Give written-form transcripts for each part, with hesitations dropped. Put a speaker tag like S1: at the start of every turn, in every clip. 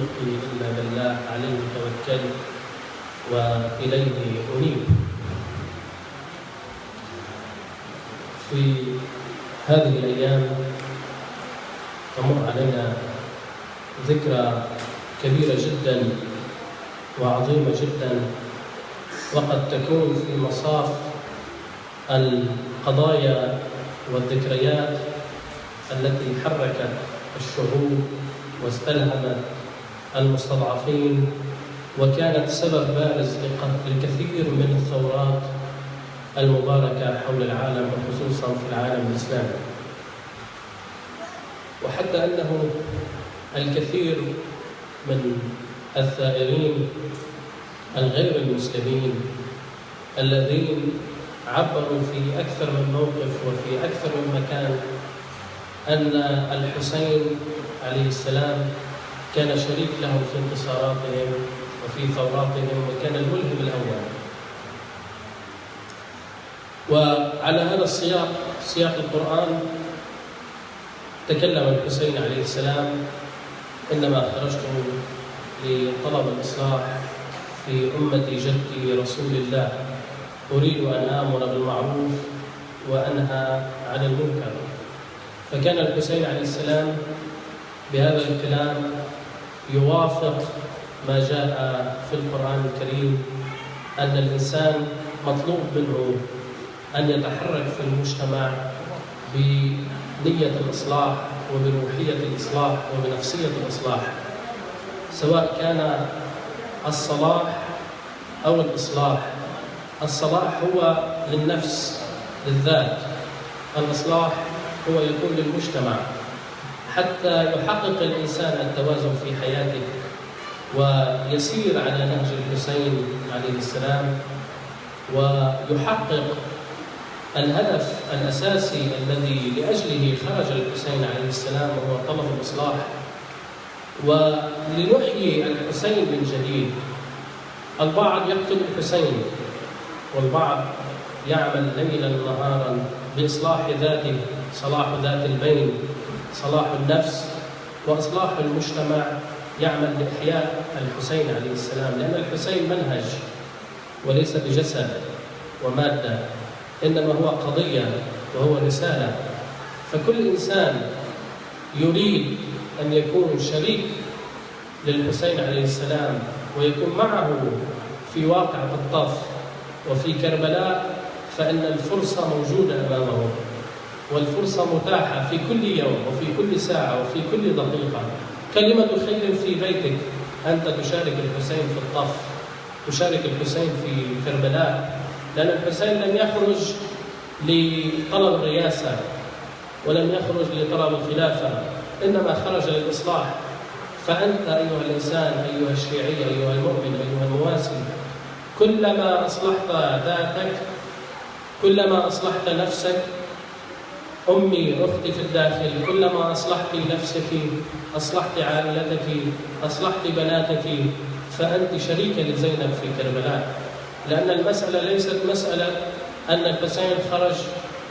S1: توفيقي إلا بالله، عليه توكلت وإليه أنيب. في هذه الأيام تمر علينا ذكرى كبيرة جدا وعظيمة جدا، وقد تكون في مصاف القضايا والذكريات التي حركت الشعوب واستلهمت المستضعفين، وكانت سبب بارز للكثير من الثورات المباركة حول العالم وخصوصا في العالم الإسلامي. وحتى أنه الكثير من الثائرين الغير المسلمين الذين عبروا في أكثر من موقف وفي أكثر من مكان أن الحسين عليه السلام كان شريك لهم في انتصاراتهم وفي ثوراتهم وكان الملهم الأول. وعلى هذا السياق، سياق القرآن، تكلم الحسين عليه السلام: إنما خرجت لطلب الإصلاح في أمة جدي رسول الله، أريد أن آمر بالمعروف وأنهى عن المنكر. فكان الحسين عليه السلام بهذا الكلام يوافق ما جاء في القرآن الكريم، أن الإنسان مطلوب منه أن يتحرك في المجتمع بنية الإصلاح وبروحية الإصلاح وبنفسية الإصلاح، سواء كان الصلاح أو الإصلاح. الصلاح هو للنفس للذات، الإصلاح هو يكون للمجتمع حتى يحقق الإنسان التوازن في حياته ويسير على نهج الحسين عليه السلام ويحقق الهدف الأساسي الذي لأجله خرج الحسين عليه السلام، وهو طلب الإصلاح. ولنحيي الحسين من جديد. البعض يقتل الحسين والبعض يعمل ليلا نهارا بإصلاح ذاته، صلاح ذات البين، صلاح النفس وإصلاح المجتمع، يعمل لإحياء الحسين عليه السلام، لأن الحسين منهج وليس بجسد ومادة، إنما هو قضية وهو رسالة. فكل إنسان يريد أن يكون شريك للحسين عليه السلام ويكون معه في واقع الطف وفي كربلاء، فإن الفرصة موجودة أمامه، والفرصة متاحة في كل يوم وفي كل ساعة وفي كل دقيقة. كلمة خير في بيتك، أنت تشارك الحسين في الطف، تشارك الحسين في كربلاء، لأن الحسين لم يخرج لطلب الرئاسة ولم يخرج لطلب الخلافة، إنما خرج للإصلاح. فأنت أيها الإنسان، أيها الشيعي، أيها المؤمن، أيها المواسي، كلما أصلحت ذاتك، كلما أصلحت نفسك، أمي أختي في الداخل، كلما أصلحت نفسك أصلحت عائلتك أصلحت بناتك، فأنت شريكة لزينب في كربلاء. لأن المسألة ليست مسألة أن الحسين خرج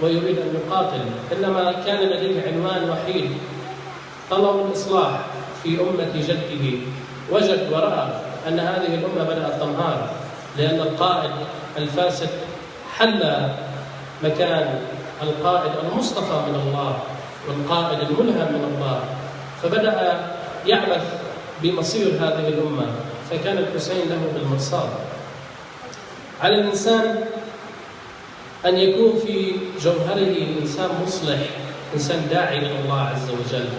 S1: ويريد أن يقاتل، إنما كان لديه عنوان وحيد: طلب الإصلاح في أمة جده. وجد ورأى أن هذه الأمة بدأت تنهار، لأن القائد الفاسد حل مكان القائد المصطفى من الله والقائد الملهم من الله، فبدأ يعبث بمصير هذه الأمة. فكان الحسين له بالمرصاد. على الإنسان أن يكون في جوهره إنسان مصلح، إنسان داعي إلى الله عز وجل.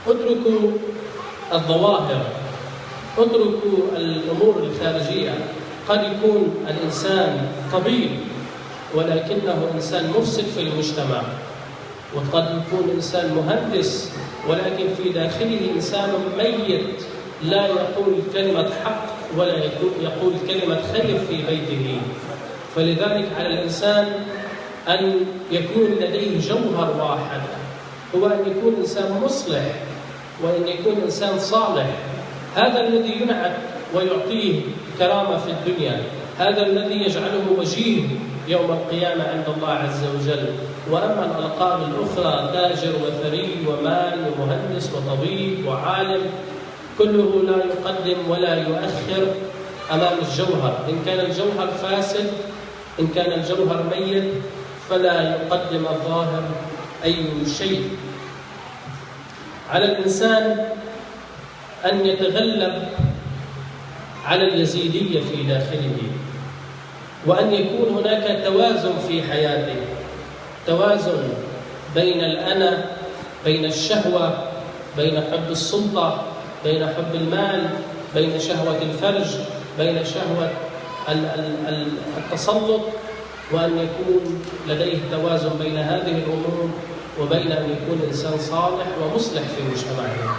S1: اتركوا الظواهر، اتركوا الأمور الخارجية. قد يكون الإنسان طبيب ولكنه إنسان مفسد في المجتمع، وقد يكون إنسان مهندس ولكن في داخله إنسان ميت، لا يقول كلمة حق ولا يقول كلمة خير في بيته. فلذلك على الإنسان أن يكون لديه جوهر واحد، هو أن يكون إنسان مصلح وأن يكون إنسان صالح. هذا الذي ينعت ويعطيه كرامة في الدنيا، هذا الذي يجعله وجيه يوم القيامة عند الله عز وجل. وأما الألقاب الأخرى، تاجر وثري ومال ومهندس وطبيب وعالم، كله لا يقدم ولا يؤخر أمام الجوهر. إن كان الجوهر فاسد، إن كان الجوهر ميت، فلا يقدم الظاهر أي شيء. على الإنسان أن يتغلب على اليزيدية في داخله، وأن يكون هناك توازن في حياته، توازن بين الأنا، بين الشهوة، بين حب السلطة، بين حب المال، بين شهوة الفرج، بين شهوة التسلط، وأن يكون لديه توازن بين هذه الأمور وبين أن يكون إنسان صالح ومصلح في مجتمعه.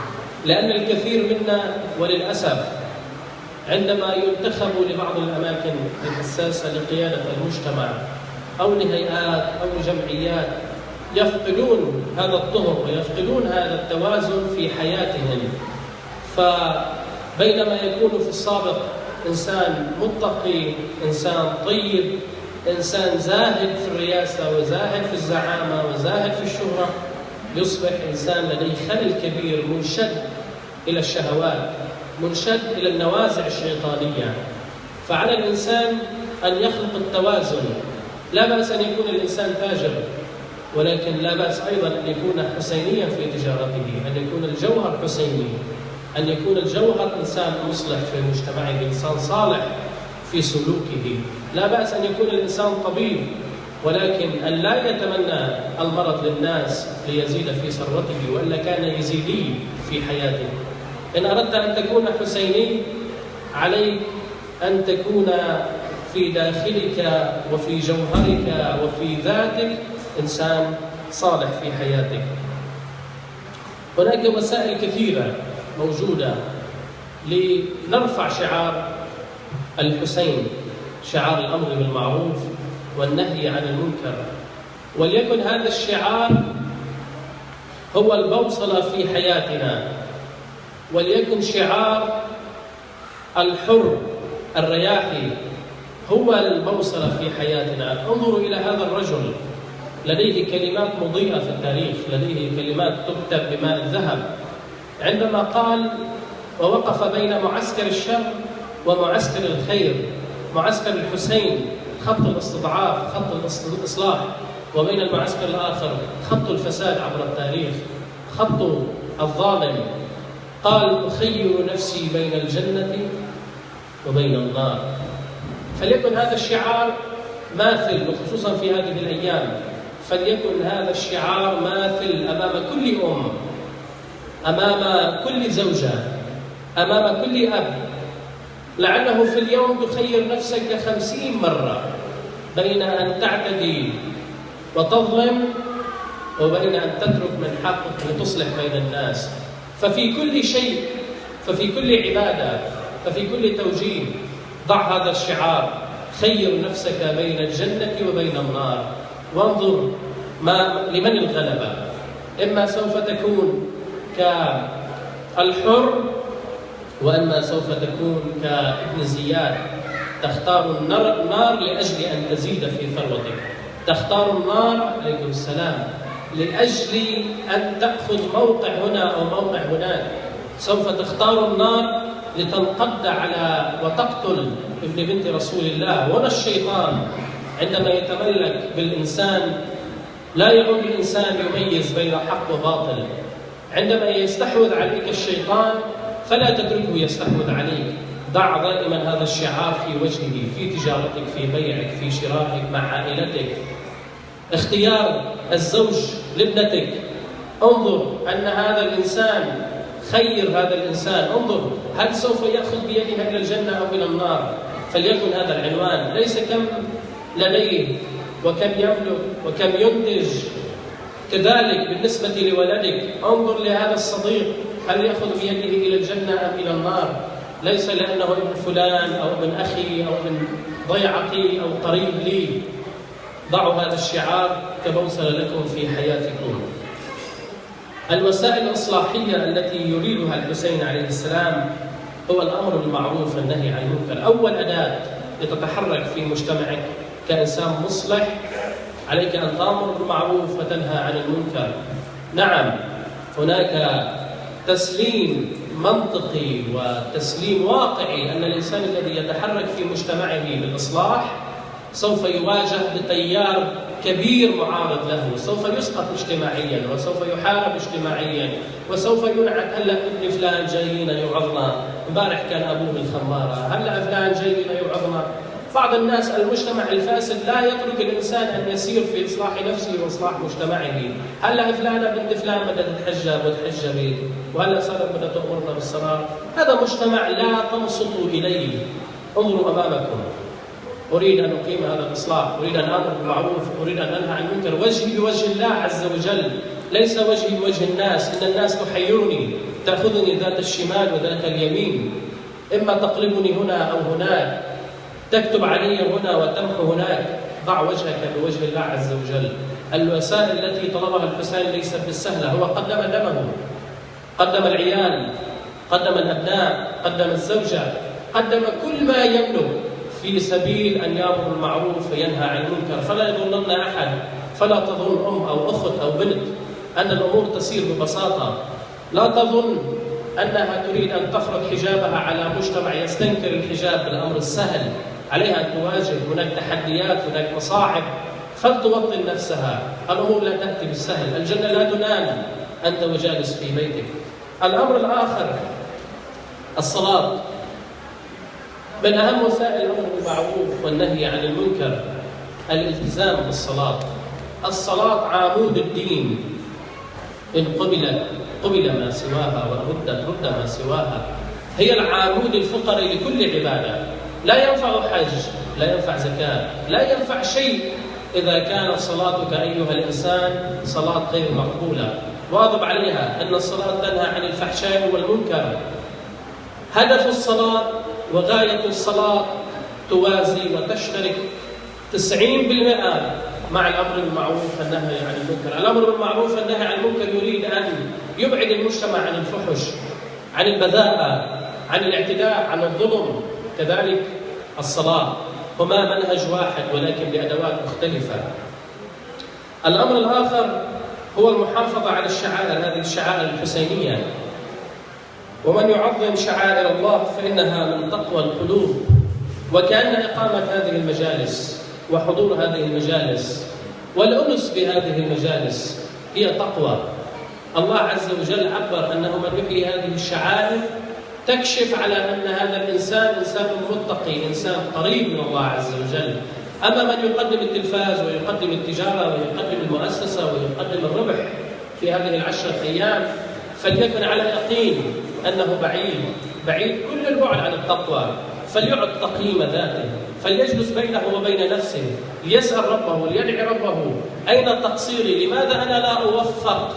S1: لأن الكثير منا وللأسف عندما ينتخب لبعض الأماكن الحساسة لقيادة المجتمع أو لهيئات أو لجمعيات يفقدون هذا الطهر ويفقدون هذا التوازن في حياتهم. فبينما يكون في السابق إنسان متقي، إنسان طيب، إنسان زاهد في الرياسة وزاهد في الزعامة وزاهد في الشهرة، يصبح إنسان لديه خلل كبير منشد إلى الشهوات، منشد إلى النوازع الشيطانية. فعلى الإنسان أن يخلق التوازن. لا بأس أن يكون الإنسان تاجر، ولكن لا بأس أيضا أن يكون حسينيا في تجارته، أن يكون الجوهر حسيني، أن يكون الجوهر إنسان مصلح في مجتمعه، إنسان صالح في سلوكه. لا بأس أن يكون الإنسان طبيب، ولكن أن لا يتمنى المرض للناس ليزيد في ثروته، وإلا كان يزيدي في حياته. إن أردت أن تكون حسيني عليك أن تكون في داخلك وفي جوهرك وفي ذاتك إنسان صالح في حياتك. هناك وسائل كثيرة موجودة لنرفع شعار الحسين، شعار الأمر بالمعروف والنهي عن المنكر، وليكن هذا الشعار هو البوصلة في حياتنا، وليكن شعار الحر الرياحي هو البوصلة في حياتنا. انظروا إلى هذا الرجل، لديه كلمات مضيئة في التاريخ، لديه كلمات تكتب بماء الذهب، عندما قال ووقف بين معسكر الشر ومعسكر الخير، معسكر الحسين خط الاستضعاف، خط الإصلاح، وبين المعسكر الآخر خط الفساد عبر التاريخ، خط الظالم. قال أخير نفسي بين الجنة وبين النار. فليكن هذا الشعار ماثل، وخصوصا في هذه الأيام، فليكن هذا الشعار ماثل أمام كل أم، أمام كل زوجة، أمام كل أب. لعله في اليوم تخير نفسك 50 مرة بين أن تعتدي وتظلم وبين أن تترك من حقك لتصلح بين الناس. ففي كل شيء، ففي كل عبادة، ففي كل توجيه ضع هذا الشعار: خير نفسك بين الجنة وبين النار، وانظر لمن الغلبة. إما سوف تكون كالحر، وإما سوف تكون كابن زياد، تختار النار لأجل أن تزيد في ثروتك، تختار النار عليكم السلام لأجل أن تأخذ موقع هنا أو موقع هناك، سوف تختار النار لتنقض على وتقتل ابن بنت رسول الله. ولا الشيطان عندما يتملك بالإنسان لا يعود الإنسان يميز بين حق وباطل. عندما يستحوذ عليك الشيطان فلا تتركه يستحوذ عليك، ضع دائما هذا الشعار في وجهه، في تجارتك، في بيعك، في شرائك، مع عائلتك، اختيار الزوج لابنتك. انظر أن هذا الإنسان، خير هذا الإنسان، انظر هل سوف يأخذ بيدها إلى الجنة أو إلى النار. فليكن هذا العنوان، ليس كم لديه وكم يملك وكم ينتج. كذلك بالنسبة لولدك، انظر لهذا الصديق هل يأخذ بيده إلى الجنة أم إلى النار، ليس لأنه ابن فلان أو ابن أخي أو ابن ضيعتي أو قريب لي. ضعوا هذا الشعار كبوصلة لكم في حياتكم. الوسائل الإصلاحية التي يريدها الحسين عليه السلام هو الأمر بالمعروف والنهي عن المنكر. أول أداة لتتحرك في مجتمعك كإنسان مصلح عليك أن تأمر بالمعروف وتنهى عن المنكر. نعم، هناك تسليم منطقي وتسليم واقعي أن الإنسان الذي يتحرك في مجتمعه بالإصلاح سوف يواجه بتيار كبير معارض له، سوف يسقط اجتماعيا وسوف يحارب اجتماعيا وسوف ينعت. هلا ابن فلان جايين يوعظنا، امبارح كان ابوه بالخماره، هلا فلان جايين يوعظنا. بعض الناس المجتمع الفاسد لا يترك الانسان ان يسير في اصلاح نفسه واصلاح مجتمعه. هلا فلانه بنت فلان بدها تتحجب وتحجبي، وهلا صارت بدها تامرنا بالصلاه. هذا مجتمع لا تنصتوا اليه. انظروا امامكم. أريد أن أقيم هذا الإصلاح، أريد أن أمر بالمعروف، أريد أن أنهى عن المنكر، وجهي بوجه الله عز وجل، ليس وجهي بوجه الناس. إن الناس تحيرني، تأخذني ذات الشمال وذات اليمين، إما تقلبني هنا أو هناك، تكتب علي هنا وتمحو هناك. ضع وجهك بوجه الله عز وجل. الوسائل التي طلبها الحسين ليست بالسهلة. هو قدم دمه، قدم العيال، قدم الأبناء، قدم الزوجة، قدم كل ما يملك في سبيل أن يأمر بالمعروف وينهى عن المنكر. فلا يظنن أحد، فلا تظن أم أو أخت أو بنت أن الأمور تسير ببساطة. لا تظن أنها تريد أن تفرض حجابها على مجتمع يستنكر الحجاب بالأمر السهل. عليها أن تواجه، هناك تحديات، هناك مصاعب، فلتوطن نفسها. الأمور لا تأتي بالسهل، الجنة لا تنال أنت وجالس في بيتك. الأمر الآخر الصلاة. من أهم وسائل الأمر بالمعروف والنهي عن المنكر الالتزام بالصلاة. الصلاة عمود الدين، إن قبل ما سواها وردت رد ما سواها. هي العمود الفقري لكل عبادة. لا ينفع حج، لا ينفع زكاة، لا ينفع شيء إذا كانت صلاتك أيها الإنسان صلاة غير مقبولة. واظب عليها أن الصلاة تنهى عن الفحشاء والمنكر. هدف الصلاة وغاية الصلاة توازي وتشترك 90% مع الأمر بالمعروف والنهي عن المنكر. الأمر بالمعروف والنهي عن المنكر يريد أن يبعد المجتمع عن الفحش، عن البذاءة، عن الاعتداء، عن الظلم. كذلك الصلاة، هما منهج واحد ولكن بأدوات مختلفة. الأمر الآخر هو المحافظة على الشعائر، هذه الشعائر الحسينية. ومن يعظم شعائر الله فإنها من تقوى القلوب. وكأن إقامة هذه المجالس وحضور هذه المجالس والأنس بهذه المجالس هي تقوى. الله عز وجل عبر أنه من يحيي هذه الشعائر تكشف على أن هذا الإنسان إنسان متقي، إنسان قريب من الله عز وجل. أما من يقدم التلفاز ويقدم التجارة ويقدم المؤسسة ويقدم الربح في هذه ال10 أيام فليكن على يقين أنه بعيد كل البعد عن التقوى. فليعد تقييم ذاته، فليجلس بينه وبين نفسه، ليسأل ربه، ليدعي ربه: أين تقصيري؟ لماذا أنا لا أوفق؟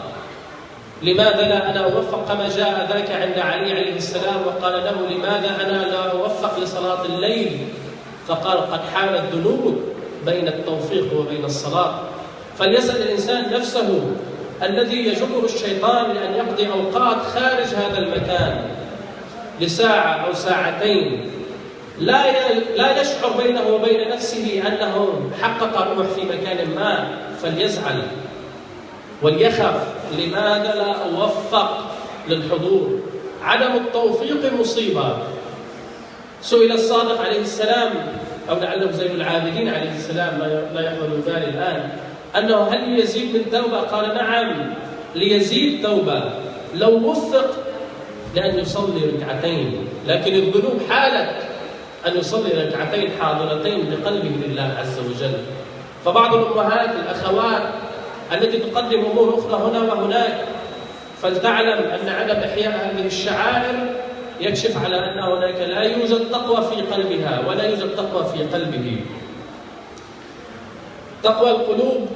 S1: لماذا لا أنا أوفق؟ كما جاء ذاك عند علي عليه السلام وقال له: لماذا أنا لا أوفق لصلاة الليل؟ فقال: قد حالت ذنوب بين التوفيق وبين الصلاة. فليسأل الإنسان نفسه الذي يجره الشيطان لأن يقضي أوقات خارج هذا المكان لساعة أو ساعتين لا يشعر بينه وبين نفسه أنه حقق ربح في مكان ما، فليزعل وليخف: لماذا لا أوفق للحضور؟ عدم التوفيق مصيبة. سئل الصادق عليه السلام، أو لعله زين العابدين عليه السلام، لا يحضر بالي الآن، أنه هل يزيد من توبة؟ قال: نعم، ليزيد توبة لو وفق لأن يصلي ركعتين، لكن الذنوب حالت أن يصلي ركعتين حاضرتين بقلبه لله عز وجل. فبعض الأمهات الأخوات التي تقدم أمور أخرى هنا وهناك فلتعلم أن عدم إحياء هذه الشعائر يكشف على أن هناك لا يوجد تقوى في قلبها ولا يوجد تقوى في قلبه. تقوى القلوب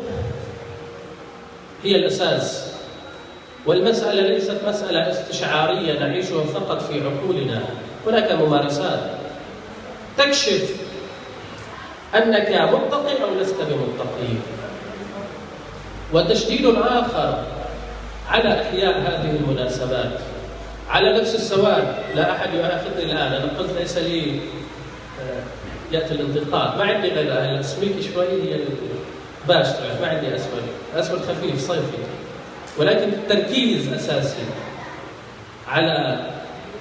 S1: هي الأساس، والمسألة ليست مسألة استشعارية نعيشها فقط في عقولنا. هناك ممارسات تكشف أنك متقي أو لست بمتقي. وتشديد آخر على إحياء هذه المناسبات على نفس السواد. لا أحد يؤاخذني الآن، أنا قلت ليس لي يأتي الانتقاد، ما عندي غير اسميك شوي هي باش، ما عندي أسود خفيف صيفي، ولكن التركيز أساسي على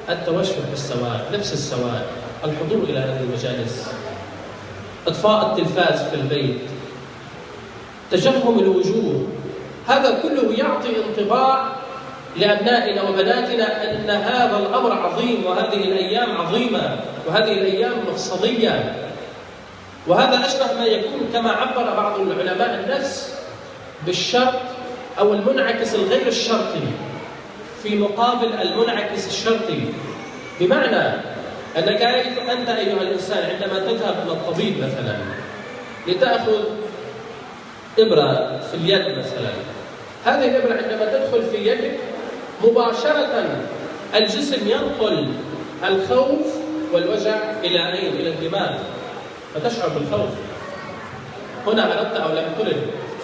S1: التوشح بالسواد، لبس السواد، الحضور إلى هذه المجالس، إطفاء التلفاز في البيت، تجهم الوجوه، هذا كله يعطي انطباع لأبنائنا وبناتنا أن هذا الأمر عظيم، وهذه الأيام عظيمة، وهذه الأيام مفصلية. وهذا أشبه ما يكون كما عبر بعض العلماء النفس بالشرط أو المنعكس الغير الشرطي في مقابل المنعكس الشرطي، بمعنى أنك أنت أيها الإنسان عندما تذهب إلى الطبيب مثلا لتأخذ إبرة في اليد مثلا، هذه الإبرة عندما تدخل في يدك مباشرة الجسم ينقل الخوف والوجع إلى أين؟ إلى الدماغ، فتشعر بالخوف. هنا أردت أو لم ترد،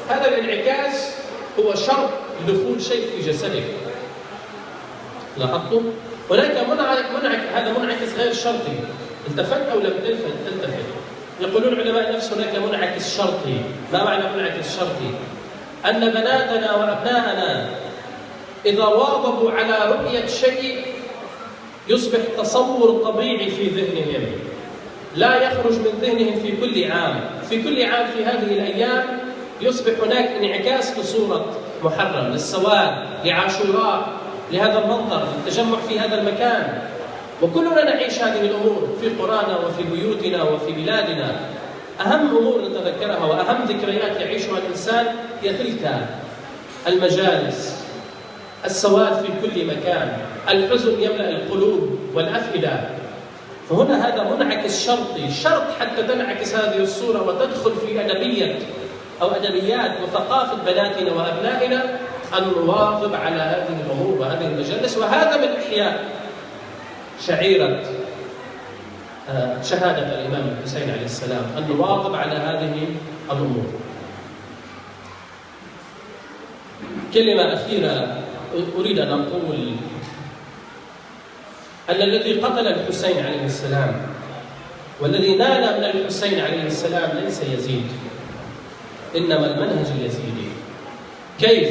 S1: هذا الانعكاس هو شرط لدخول شيء في جسدك. لاحظتم؟ هناك هذا منعكس غير شرطي، التفت أو لم تلتفت. يقولون علماء النفس هناك منعكس شرطي. ما معنى منعكس شرطي؟ أن بناتنا وأبناءنا إذا واظبوا على رؤية شيء يصبح تصور طبيعي في ذهنهم، لا يخرج من ذهنهم في كل عام. في كل عام في هذه الأيام يصبح هناك انعكاس لصورة محرم، للسواد، لعاشوراء، لهذا المنظر، للتجمع في هذا المكان. وكلنا نعيش هذه الأمور في قرانا وفي بيوتنا وفي بلادنا. أهم أمور نتذكرها وأهم ذكريات يعيشها الإنسان هي تلك المجالس، السواد في كل مكان، الحزن يملأ القلوب والأفئدة. فهنا هذا منعكس شرطي، شرط حتى تنعكس هذه الصورة وتدخل في أدبية أو أدبيات وثقافة بناتنا وأبنائنا، أن نواظب على هذه الأمور وهذه المجالس. وهذا من إحياء شعيرة شهادة الإمام الحسين عليه السلام، أن نواظب على هذه الأمور. كلمة أخيرة أريد أن أقول أن الذي قتل الحسين عليه السلام والذي نال من الحسين عليه السلام ليس يزيد، إنما المنهج اليزيدي. كيف؟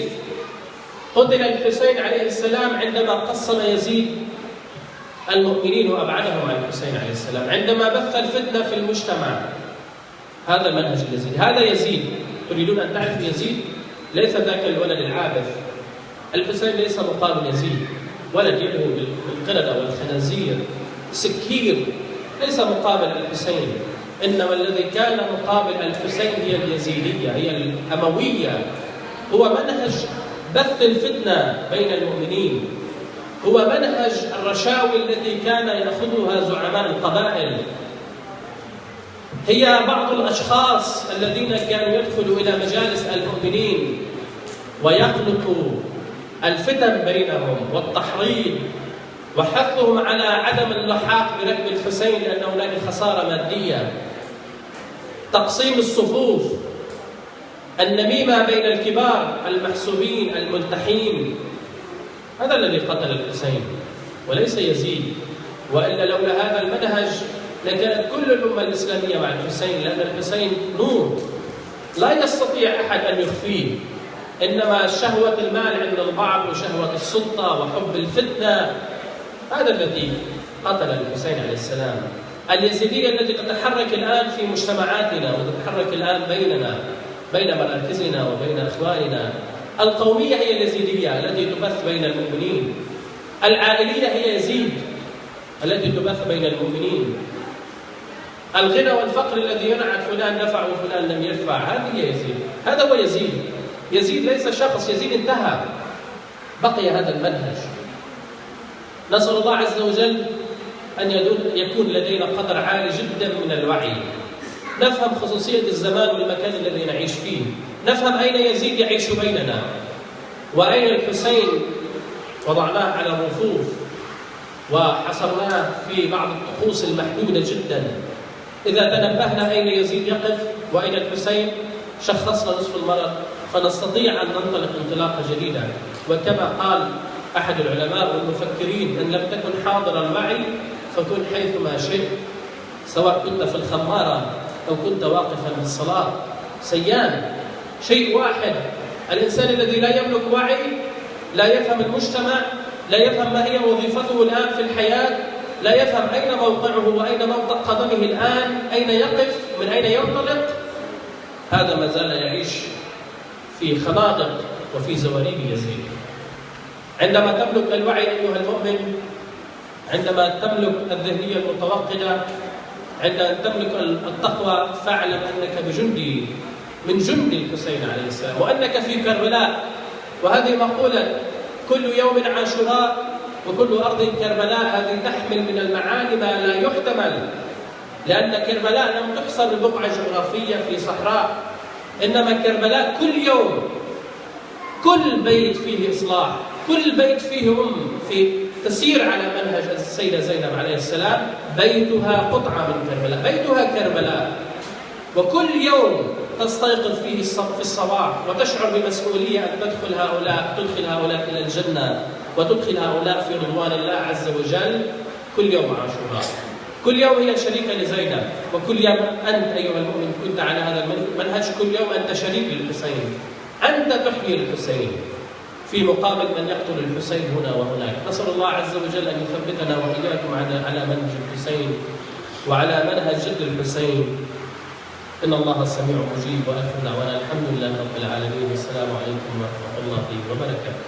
S1: قتل الحسين عليه السلام عندما قسم يزيد المؤمنين وأبعدهم عن الحسين عليه السلام، عندما بث الفتنة في المجتمع. هذا المنهج اليزيدي، هذا يزيد. تريدون أن تعرفوا يزيد؟ ليس ذاك الولد العابث. الحسين ليس مقابل يزيد، ولد يدعو بالقردة والخنازير، سكير، ليس مقابل الحسين. إنما الذي كان مقابل الحسين هي اليزيدية، هي الأموية. هو منهج بث الفتنة بين المؤمنين، هو منهج الرشاوي التي كان يأخذها زعماء القبائل، هي بعض الأشخاص الذين كانوا يدخلوا إلى مجالس المؤمنين ويخلقوا الفتن بينهم والتحريض وحثهم على عدم اللحاق بركب الحسين لأن هناك خسارة مادية، تقسيم الصفوف، النميمة بين الكبار المحسوبين الملتحين. هذا الذي قتل الحسين وليس يزيد. وإلا لولا هذا المنهج لكانت كل الأمة الإسلامية مع الحسين، لأن الحسين نور لا يستطيع أحد أن يخفيه. إنما شهوة المال عند البعض وشهوة السلطة وحب الفتنة، هذا الذي قتل الحسين عليه السلام. اليزيدية التي تتحرك الآن في مجتمعاتنا وتتحرك الآن بيننا، بين مراكزنا وبين إخواننا. القومية هي اليزيدية التي تبث بين المؤمنين. العائلية هي يزيد التي تبث بين المؤمنين. الغنى والفقر الذي ينعت فلان دفع وفلان لم يدفع، هذه هي يزيد. هذا هو يزيد. يزيد ليس شخص، يزيد انتهى، بقي هذا المنهج. نسأل الله عز وجل أن يكون لدينا قدر عالي جدا من الوعي، نفهم خصوصية الزمان والمكان الذي نعيش فيه، نفهم أين يزيد يعيش بيننا وأين الحسين وضعناه على الرفوف وحصرناه في بعض الطقوس المحدودة جدا. إذا تنبهنا أين يزيد يقف وأين الحسين شخصنا نصف المرض، فنستطيع أن ننطلق انطلاقة جديدة. وكما قال أحد العلماء والمفكرين: إن لم تكن حاضر الوعي فكن حيثما شئت، سواء كنت في الخمارة أو كنت واقفا للصلاة. سيان شيء واحد. الإنسان الذي لا يملك وعي لا يفهم المجتمع لا يفهم ما هي وظيفته الآن في الحياة، لا يفهم أين موقعه وأين موقع قدمه الآن، أين يقف، من أين ينطلق، هذا ما زال يعيش في خنادق وفي زواريب يزيد. عندما تملك الوعي أيها المؤمن، عندما تملك الذهنية المتوقدة، عندما تملك التقوى، فاعلم أنك بجندي من جند الحسين عليه السلام، وأنك في كربلاء. وهذه مقولة كل يوم عاشوراء وكل أرض كربلاء، هذه تحمل من المعاني ما لا يحتمل، لأن كربلاء لم تحصر ببقعة جغرافية في صحراء، إنما كربلاء كل يوم كل بيت فيه إصلاح، كل بيت فيه في تسير على منهج السيدة زينب عليه السلام، بيتها قطعة من كربلاء، بيتها كربلاء. وكل يوم تستيقظ فيه في الصباح وتشعر بمسؤولية أن تدخل هؤلاء إلى الجنة وتدخل هؤلاء في رضوان الله عز وجل. كل يوم عاشوراء، كل يوم هي شريكة لزينب، وكل يوم أنت أيها المؤمن كنت على هذا المنهج، كل يوم أنت شريك للحسين، أنت تحيي الحسين في مقابل من يقتل الحسين هنا وهناك. نسأل الله عز وجل أن يثبتنا وإياكم على منهج الحسين وعلى منهج جد الحسين. إن الله سميع مجيب، وآخر دعوانا الحمد لله رب العالمين، والسلام عليكم ورحمة الله وبركاته.